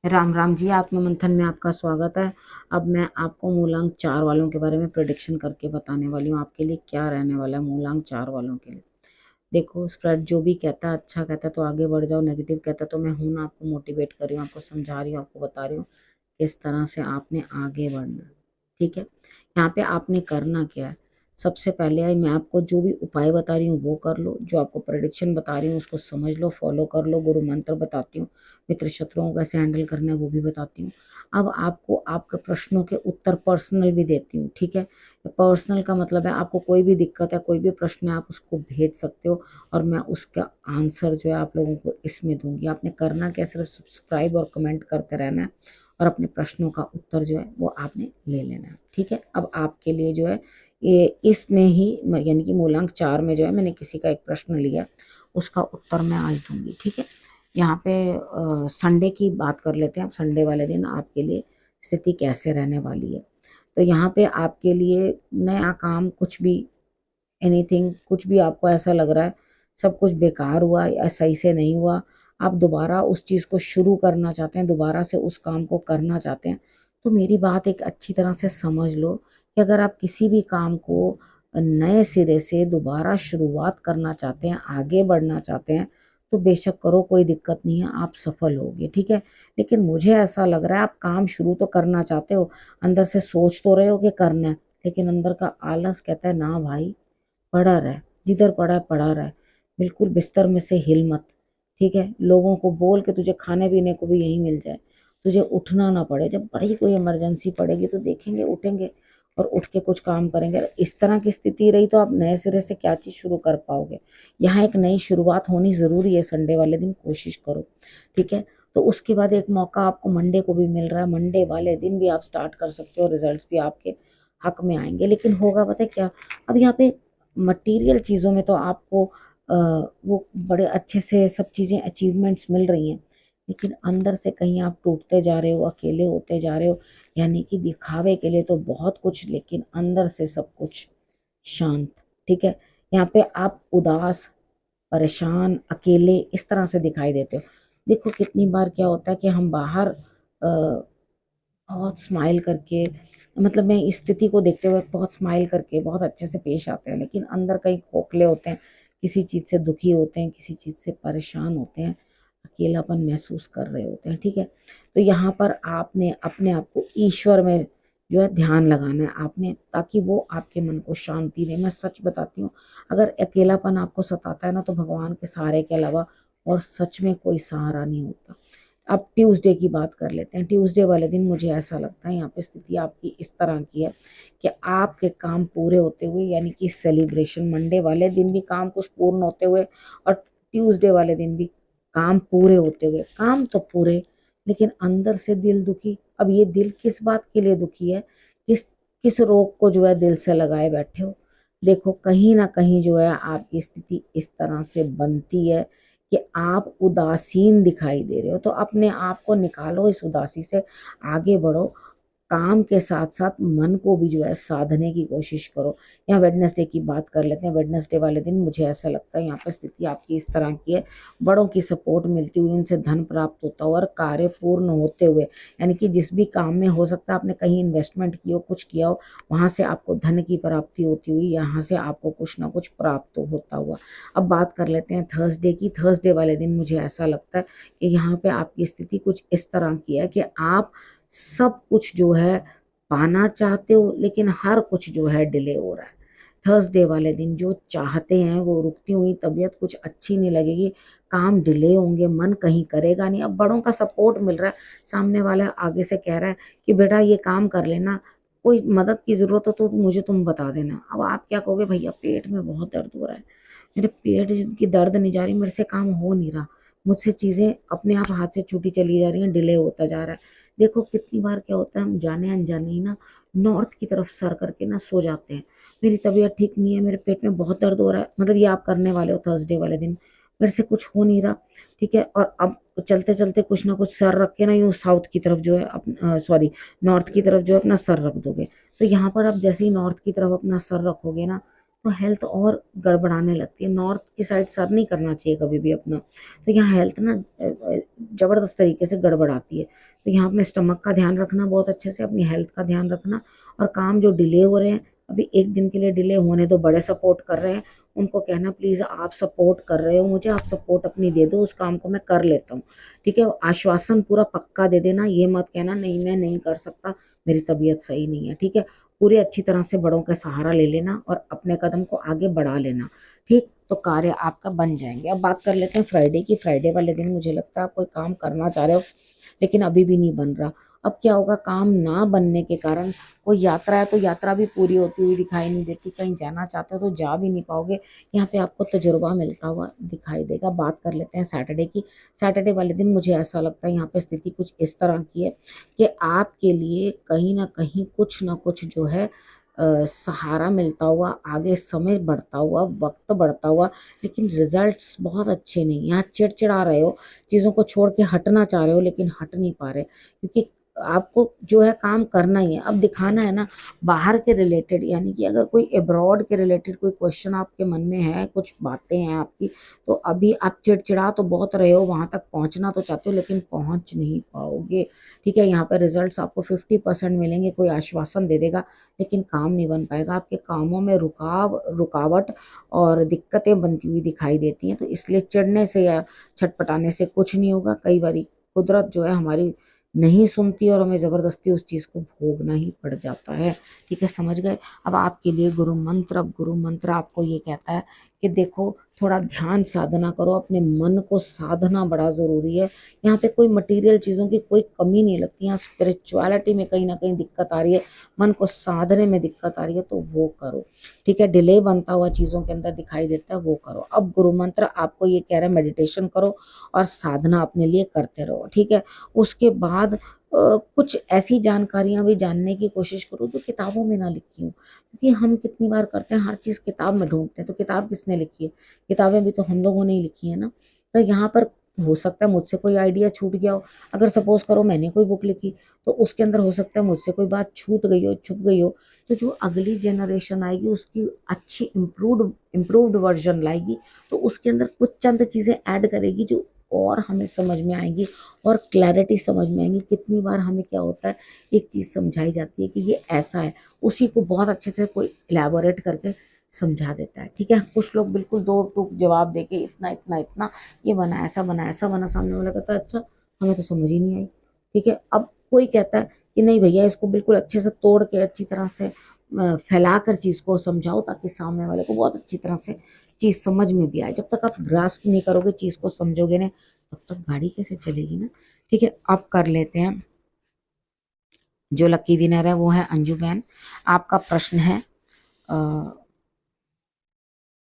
राम राम जी, आत्ममंथन में आपका स्वागत है। अब मैं आपको मूलांक 4 वालों के बारे में प्रेडिक्शन करके बताने वाली हूँ आपके लिए क्या रहने वाला है मूलांक 4 वालों के लिए। देखो, स्प्रेड जो भी कहता है अच्छा कहता है तो आगे बढ़ जाओ, नेगेटिव कहता है तो मैं हूं ना, आपको मोटिवेट कर रही हूँ, आपको समझा रही हूँ, आपको बता रही हूँ किस तरह से आपने आगे बढ़ना है। ठीक है, यहाँ पे आपने करना क्या है। सबसे पहले आई मैं आपको जो भी उपाय बता रही हूँ वो कर लो, जो आपको प्रेडिक्शन बता रही हूँ उसको समझ लो, फॉलो कर लो। गुरु मंत्र बताती हूँ, मित्र शत्रुओं को कैसे हैंडल करना है वो भी बताती हूँ। अब आपको आपके प्रश्नों के उत्तर पर्सनल भी देती हूँ। ठीक है, पर्सनल का मतलब है आपको कोई भी दिक्कत है, कोई भी प्रश्न है, आप उसको भेज सकते हो और मैं उसका आंसर जो है आप लोगों को इसमें दूंगी। आपने करना क्या, सिर्फ सब्सक्राइब और कमेंट करते रहना है और अपने प्रश्नों का उत्तर जो है वो आपने ले लेना है। ठीक है, अब आपके लिए जो है ये इसमें ही यानी कि मूलांक 4 में जो है मैंने किसी का एक प्रश्न लिया, उसका उत्तर मैं आज दूंगी। ठीक है, यहाँ पे संडे की बात कर लेते हैं। अब संडे वाले दिन आपके लिए स्थिति कैसे रहने वाली है। तो यहाँ पे आपके लिए नया काम कुछ भी, एनीथिंग, कुछ भी आपको ऐसा लग रहा है सब कुछ बेकार हुआ या सही से नहीं हुआ, आप दोबारा उस चीज़ को शुरू करना चाहते हैं, दोबारा से उस काम को करना चाहते हैं, तो मेरी बात एक अच्छी तरह से समझ लो कि अगर आप किसी भी काम को नए सिरे से दोबारा शुरुआत करना चाहते हैं, आगे बढ़ना चाहते हैं, तो बेशक करो, कोई दिक्कत नहीं है, आप सफल होगे। ठीक है, लेकिन मुझे ऐसा लग रहा है आप काम शुरू तो करना चाहते हो, अंदर से सोच तो रहे हो कि करना है, लेकिन अंदर का आलस कहता है ना भाई, पड़ा रहे, जिधर पड़ा है पड़ा रहे, बिल्कुल बिस्तर में से हिल मत। ठीक है, लोगों को बोल के तुझे खाने पीने को भी यही मिल जाए, तुझे उठना ना पड़े। जब बड़ी कोई इमरजेंसी पड़ेगी तो देखेंगे, उठेंगे और उठ के कुछ काम करेंगे। अगर इस तरह की स्थिति रही तो आप नए सिरे से क्या चीज़ शुरू कर पाओगे। यहाँ एक नई शुरुआत होनी ज़रूरी है, संडे वाले दिन कोशिश करो। ठीक है, तो उसके बाद एक मौका आपको मंडे को भी मिल रहा है, मंडे वाले दिन भी आप स्टार्ट कर सकते हो, रिजल्ट्स भी आपके हक में आएंगे। लेकिन होगा पता है क्या, अब यहाँ पे मटेरियल चीज़ों में तो आपको वो बड़े अच्छे से सब चीज़ें अचीवमेंट्स मिल रही हैं, लेकिन अंदर से कहीं आप टूटते जा रहे हो, अकेले होते जा रहे हो। यानी कि दिखावे के लिए तो बहुत कुछ, लेकिन अंदर से सब कुछ शांत। ठीक है, यहाँ पे आप उदास, परेशान, अकेले इस तरह से दिखाई देते हो। देखो कितनी बार क्या होता है कि हम बाहर बहुत स्माइल करके, मतलब मैं इस स्थिति को देखते हुए बहुत स्माइल करके बहुत अच्छे से पेश आते हैं, लेकिन अंदर कहीं खोखले होते हैं, किसी चीज़ से दुखी होते हैं, किसी चीज़ से परेशान होते हैं, अकेलापन महसूस कर रहे होते हैं। ठीक है, तो यहाँ पर आपने अपने आप को ईश्वर में जो है ध्यान लगाना है आपने, ताकि वो आपके मन को शांति दे। मैं सच बताती हूँ, अगर अकेलापन आपको सताता है ना, तो भगवान के सहारे के अलावा और सच में कोई सहारा नहीं होता। अब ट्यूसडे की बात कर लेते हैं। ट्यूसडे वाले दिन मुझे ऐसा लगता है यहाँ पे स्थिति आपकी इस तरह की है कि आपके काम पूरे होते हुए, यानी कि सेलिब्रेशन, मंडे वाले दिन भी काम कुछ पूर्ण होते हुए और ट्यूसडे वाले दिन भी काम पूरे होते हुए, काम तो पूरे लेकिन अंदर से दिल दुखी। अब ये दिल किस बात के लिए दुखी है, किस किस रोग को जो है दिल से लगाए बैठे हो। देखो कहीं ना कहीं जो है आपकी स्थिति इस तरह से बनती है कि आप उदासीन दिखाई दे रहे हो, तो अपने आप को निकालो इस उदासी से, आगे बढ़ो। काम के साथ साथ मन को भी जो है साधने की कोशिश करो। यहाँ वेडनेसडे की बात कर लेते हैं। वेडनेसडे वाले दिन मुझे ऐसा लगता है यहाँ पर स्थिति आपकी इस तरह की है, बड़ों की सपोर्ट मिलती हुई, उनसे धन प्राप्त होता हुआ और कार्य पूर्ण होते हुए, यानी कि जिस भी काम में हो सकता है आपने कहीं इन्वेस्टमेंट की हो, कुछ किया हो, वहां से आपको धन की प्राप्ति होती हुई, यहाँ से आपको कुछ ना कुछ प्राप्त होता हुआ। अब बात कर लेते हैं थर्सडे की। थर्सडे वाले दिन मुझे ऐसा लगता है कि यहाँ पे आपकी स्थिति कुछ इस तरह की है कि आप सब कुछ जो है पाना चाहते हो, लेकिन हर कुछ जो है डिले हो रहा है। थर्सडे वाले दिन जो चाहते हैं वो रुकती हुई तबीयत कुछ अच्छी नहीं लगेगी, काम डिले होंगे, मन कहीं करेगा नहीं। अब बड़ों का सपोर्ट मिल रहा है, सामने वाला आगे से कह रहा है कि बेटा ये काम कर लेना, कोई मदद की जरूरत हो तो मुझे तुम बता देना। अब आप क्या कहोगे, भैया पेट में बहुत दर्द हो रहा है, मेरे पेट की दर्द नहीं जा रही, मेरे से काम हो नहीं रहा, मुझसे चीज़ें अपने आप हाथ से छूटी चली जा रही हैं, डिले होता जा रहा है। देखो कितनी बार क्या होता है, हम जाने अनजाने ही ना नॉर्थ की तरफ सर करके ना सो जाते हैं। मेरी तबीयत ठीक नहीं है, मेरे पेट में बहुत दर्द हो रहा है, मतलब ये आप करने वाले हो थर्सडे वाले दिन, मेरे से कुछ हो नहीं रहा। ठीक है, और अब चलते चलते कुछ ना कुछ सर रख के ना यूँ साउथ की तरफ जो है सॉरी नॉर्थ की तरफ जो है अपना सर रख दोगे। तो यहाँ पर आप जैसे ही नॉर्थ की तरफ अपना सर रखोगे ना, तो हेल्थ और गड़बड़ाने लगती है। नॉर्थ की साइड सर नहीं करना चाहिए कभी भी अपना, तो यहाँ हेल्थ ना जबरदस्त तरीके से गड़बड़ाती है। तो यहाँ अपने स्टमक का ध्यान रखना बहुत अच्छे से, अपनी हेल्थ का ध्यान रखना, और काम जो डिले हो रहे हैं, अभी एक दिन के लिए डिले होने दो, बड़े सपोर्ट कर रहे हैं, उनको कहना प्लीज आप सपोर्ट कर रहे हो मुझे, आप सपोर्ट अपनी दे दो, उस काम को मैं कर लेता हूँ। ठीक है, आश्वासन पूरा पक्का दे देना, ये मत कहना नहीं मैं नहीं कर सकता, मेरी तबीयत सही नहीं है। ठीक है, पूरे अच्छी तरह से बड़ों का सहारा ले लेना और अपने कदम को आगे बढ़ा लेना। ठीक, तो कार्य आपका बन जाएंगे। अब बात कर लेते हैं फ्राइडे की। फ्राइडे वाले दिन मुझे लगता है आप कोई काम करना चाह रहे हो लेकिन अभी भी नहीं बन रहा। अब क्या होगा, काम ना बनने के कारण कोई यात्रा है तो यात्रा भी पूरी होती हुई दिखाई नहीं देती, कहीं जाना चाहते हो तो जा भी नहीं पाओगे, यहाँ पे आपको तजुर्बा मिलता हुआ दिखाई देगा। बात कर लेते हैं सैटरडे की। सैटरडे वाले दिन मुझे ऐसा लगता है यहाँ पे स्थिति कुछ इस तरह की है कि आपके लिए कहीं ना कुछ जो है सहारा मिलता हुआ, आगे समय बढ़ता हुआ, वक्त बढ़ता हुआ, लेकिन रिजल्ट्स बहुत अच्छे नहीं। यहाँ चिड़चिड़ा रहे हो, चीज़ों को छोड़ के हटना चाह रहे हो लेकिन हट नहीं पा रहे, क्योंकि आपको जो है काम करना ही है। अब दिखाना है ना, बाहर के रिलेटेड, यानी कि अगर कोई अब्रॉड के रिलेटेड कोई क्वेश्चन आपके मन में है, कुछ बातें हैं आपकी, तो अभी आप चिड़चिड़ा तो बहुत रहे हो, वहां तक पहुंचना तो चाहते हो लेकिन पहुंच नहीं पाओगे। ठीक है, यहाँ पे रिजल्ट्स आपको 50% मिलेंगे, कोई आश्वासन दे देगा लेकिन काम नहीं बन पाएगा। आपके कामों में रुकावट और दिक्कतें बनती हुई दिखाई देती हैं, तो इसलिए चिढ़ने से या छटपटाने से कुछ नहीं होगा। कई बारी कुदरत जो है हमारी नहीं सुनती और हमें जबरदस्ती उस चीज को भोगना ही पड़ जाता है। ठीक है, समझ गए। अब आपके लिए गुरु मंत्र, अब गुरु मंत्र आपको ये कहता है कि देखो थोड़ा ध्यान साधना करो, अपने मन को साधना बड़ा जरूरी है। यहाँ पे कोई मटेरियल चीजों की कोई कमी नहीं लगती, यहाँ स्पिरिचुअलिटी में कहीं ना कहीं दिक्कत आ रही है, मन को साधने में दिक्कत आ रही है, तो वो करो। ठीक है, डिले बनता हुआ चीजों के अंदर दिखाई देता है, वो करो। अब गुरु मंत्र आपको ये कह रहा है मेडिटेशन करो और साधना अपने लिए करते रहो। ठीक है, उसके बाद कुछ ऐसी जानकारियां भी जानने की कोशिश करो जो किताबों में ना लिखी हो, क्योंकि हम कितनी बार करते हैं हर चीज किताब में ढूंढते हैं, तो किताब किसने लिखी है? किताबें भी तो हम लोगों ने ही लिखी है ना। तो यहाँ पर हो सकता है मुझसे कोई आइडिया छूट गया हो। अगर सपोज करो मैंने कोई बुक लिखी तो उसके अंदर हो सकता है मुझसे कोई बात छूट गई हो, छुप गई हो, तो जो अगली जनरेशन आएगी उसकी अच्छी इम्प्रूव्ड वर्जन लाएगी, तो उसके अंदर कुछ चंद चीजें ऐड करेगी जो और हमें समझ में आएंगी और क्लैरिटी समझ में आएंगी। कितनी बार हमें क्या होता है, एक चीज समझाई जाती है कि ये ऐसा है, उसी को बहुत अच्छे से कोई इलेबोरेट करके समझा देता है। ठीक है, कुछ लोग बिल्कुल दो टूक जवाब देके इतना इतना इतना ये बना ऐसा बना, सामने वाला कहता है अच्छा हमें तो समझ ही नहीं आई। ठीक है, अब कोई कहता है कि नहीं भैया इसको बिल्कुल अच्छे से तोड़ के अच्छी तरह से फैलाकर चीज को समझाओ ताकि सामने वाले को बहुत अच्छी तरह से चीज समझ में भी आए। जब तक आप ग्रास्प नहीं करोगे, चीज को समझोगे ना, तब तक गाड़ी कैसे चलेगी ना। ठीक है, अब कर लेते हैं जो लकी विनर है वो है अंजू बहन। आपका प्रश्न है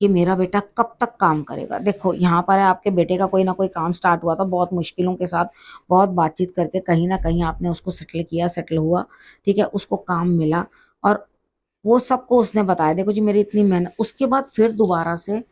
कि मेरा बेटा कब तक काम करेगा। देखो यहाँ पर है आपके बेटे का कोई ना कोई काम स्टार्ट हुआ था, बहुत मुश्किलों के साथ, बहुत बातचीत करके कहीं ना कहीं आपने उसको सेटल किया, सेटल हुआ। ठीक है, उसको काम मिला और वो सबको उसने बताया देखो जी मेरी इतनी मेहनत। उसके बाद फिर दोबारा से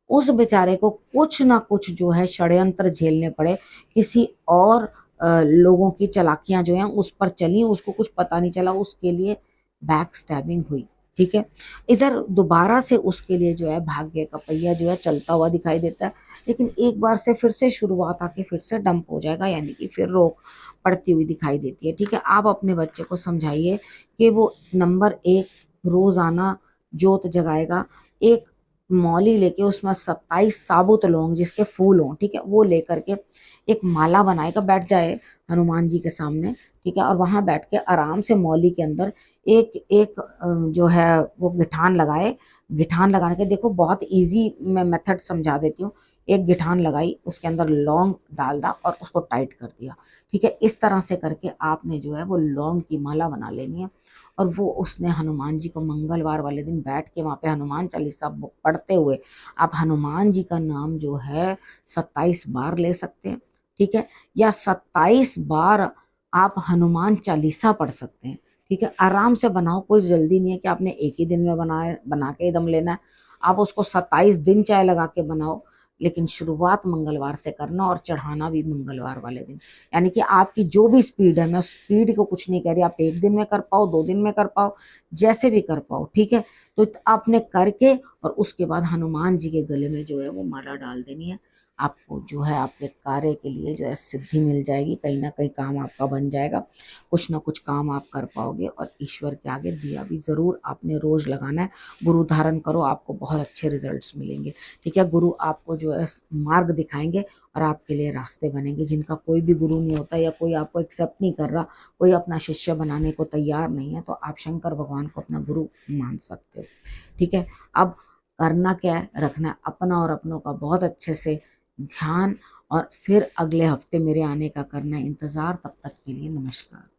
उस बेचारे को कुछ ना कुछ जो है षड्यंत्र झेलने पड़े, किसी और लोगों की चालाकियां जो हैं उस पर चली, उसको कुछ पता नहीं चला, उसके लिए बैक स्टैबिंग हुई। ठीक है, इधर दोबारा से उसके लिए जो है भाग्य का पहिया जो है चलता हुआ दिखाई देता है, लेकिन एक बार से फिर से शुरुआत आके फिर से डंप हो जाएगा, यानी कि फिर रोक पड़ती हुई दिखाई देती है। ठीक है, आप अपने बच्चे को समझाइए कि वो नंबर 1 रोजाना जोत जगाएगा, एक मौली लेके उसमें 27 साबुत लौंग जिसके फूल हों, ठीक है, वो लेकर के एक माला बनाएगा, बैठ जाए हनुमान जी के सामने। ठीक है, और वहां बैठ के आराम से मौली के अंदर एक एक जो है वो गिठान लगाए। गिठान लगाने के देखो बहुत इजी मैं मेथड समझा देती हूँ। एक गिठान लगाई, उसके अंदर लौंग डाल दा और उसको टाइट कर दिया। ठीक है, इस तरह से करके आपने जो है वो लौंग की माला बना लेनी है, और वो उसने हनुमान जी को मंगलवार वाले दिन बैठ के वहां पे हनुमान चालीसा पढ़ते हुए आप हनुमान जी का नाम जो है 27 बार ले सकते हैं। ठीक है, या 27 बार आप हनुमान चालीसा पढ़ सकते हैं। ठीक है, आराम से बनाओ, कोई जल्दी नहीं है कि आपने एक ही दिन में बना के एकदम लेना है। आप उसको 27 दिन चाहे लगा के बनाओ, लेकिन शुरुआत मंगलवार से करना और चढ़ाना भी मंगलवार वाले दिन। यानी कि आपकी जो भी स्पीड है, मैं स्पीड को कुछ नहीं कह रही, आप 1 दिन में कर पाओ, 2 दिन में कर पाओ, जैसे भी कर पाओ, ठीक है। तो आपने करके और उसके बाद हनुमान जी के गले में जो है वो माला डाल देनी है। आपको जो है आपके कार्य के लिए जो है सिद्धि मिल जाएगी, कहीं ना कहीं काम आपका बन जाएगा, कुछ ना कुछ काम आप कर पाओगे। और ईश्वर के आगे दिया भी ज़रूर आपने रोज़ लगाना है। गुरु धारण करो, आपको बहुत अच्छे रिजल्ट्स मिलेंगे, ठीक है। गुरु आपको जो है मार्ग दिखाएंगे और आपके लिए रास्ते बनेंगे। जिनका कोई भी गुरु नहीं होता या कोई आपको एक्सेप्ट नहीं कर रहा, कोई अपना शिष्य बनाने को तैयार नहीं है, तो आप शंकर भगवान को अपना गुरु मान सकते हो, ठीक है। अब करना क्या है, रखना है अपना और अपनों का बहुत अच्छे से ध्यान, और फिर अगले हफ्ते मेरे आने का करना है इंतज़ार। तब तक के लिए नमस्कार।